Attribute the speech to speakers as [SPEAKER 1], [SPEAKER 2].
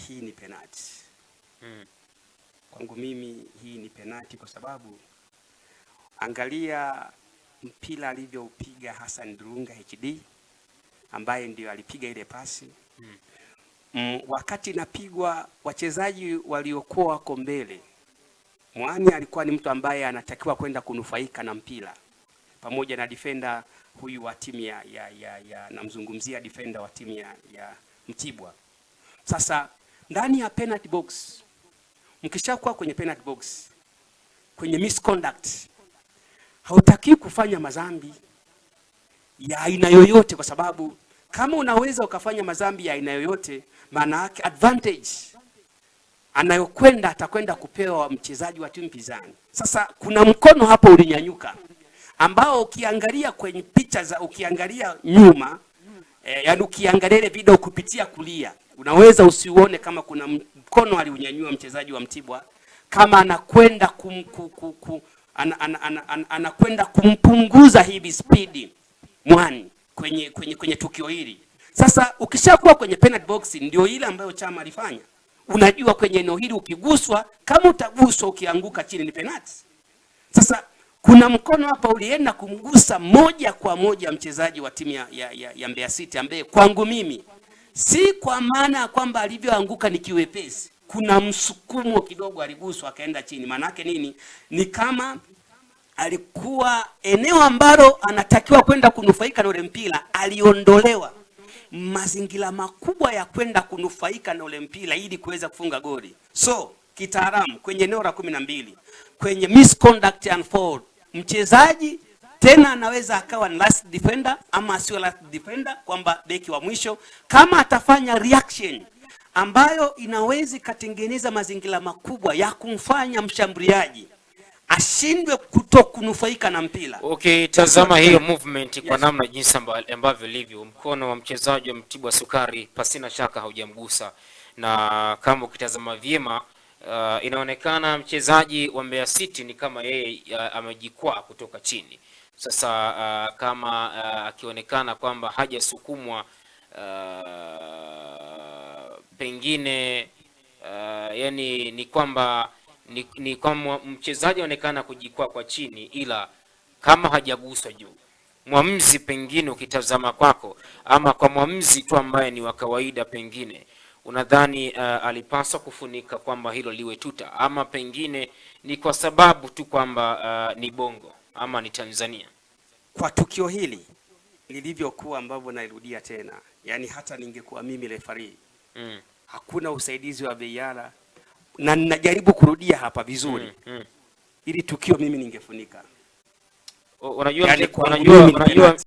[SPEAKER 1] hii ni penalty. Kwangu mimi hii ni penalty kwa sababu angalia mpira alivyoupiga Hassan Dilunga HD ambaye ndio alipiga ile pasi. Wakati inapigwa wachezaji waliokuwa wako mbele, Mwani alikuwa ni mtu ambaye anatakiwa kwenda kunufaika na mpira pamoja na defender huyu wa timu ya namzungumzia defender wa timu ya Mtibwa. Sasa ndani ya penalty box, mkishakuwa kwenye penalty box, kwenye misconduct, hautaki kufanya madhambi ya aina yoyote, kwa sababu kama unaweza ukafanya madhambi ya aina yoyote, maana yake advantage anayokwenda atakwenda kupewa mchezaji wa timu pinzani. Sasa kuna mkono hapo ulinyanyuka ambao ukiangalia kwenye picha za ukiangalia nyuma yaani ukiangalia ile video kupitia kulia unaweza usiuone kama kuna mkono aliunyanyua mchezaji wa Mtibwa kama anakwenda anakwenda kumpunguza hivi speed Mwani kwenye tukio hili. Sasa ukishakuwa kwenye penalty box ndio ile ambayo Chama alifanya. Unajua kwenye eneo hili ukiguswa, kama utaguswa ukianguka chini ni penalty. Sasa kuna mkono hapa ulienda kumgusa moja kwa moja mchezaji wa timu ya Mbeya City ambaye kwangu mimi si kwa maana ya kwamba alivyoanguka ni kiwepesi. Kuna msukumo kidogo aliguswa akaenda chini. Maana yake nini? Ni kama alikuwa eneo ambalo anatakiwa kwenda kunufaika na ule mpira, aliondolewa mazingira makubwa ya kwenda kunufaika na ule mpira ili kuweza kufunga goli. So kitaalamu kwenye eneo la 12 kwenye misconduct unfold, mchezaji tena anaweza akawa last defender ama sio last defender, kwamba beki wa mwisho kama atafanya reaction ambayo inaweza katengeneza mazingira makubwa ya kumfanya mshambuliaji ashindwe kutokunufaika na mpira.
[SPEAKER 2] Okay, tazama hiyo movement kwa namna jinsi ambavyo ilivyo. Mkono wa mchezaji wa Mtibwa Sukari pasina shaka haujamgusa, na kama ukitazama vyema inaonekana mchezaji wa Mbeya City ni kama yeye amejikwaa kutoka chini. Sasa kama akionekana kwamba hajasukumwa pengine yani ni kwamba ni kama mchezaji aonekana kujikwaa kwa chini, ila kama hajaguswa juu. Mwamuzi pengine ukitazama kwako ama kwa mwamuzi tu ambaye ni wa kawaida, pengine unadhani alipaswa kufunika kwamba hilo liwe tuta, ama pengine ni kwa sababu tu kwamba ni Bongo ama ni Tanzania?
[SPEAKER 1] Kwa tukio hili lilivyokuwa ambavyo nairudia tena, yani hata ningekuwa mimi referee hakuna usaidizi wa VAR, na ninajaribu kurudia hapa vizuri ili tukio mimi ningefunika.
[SPEAKER 2] Unajua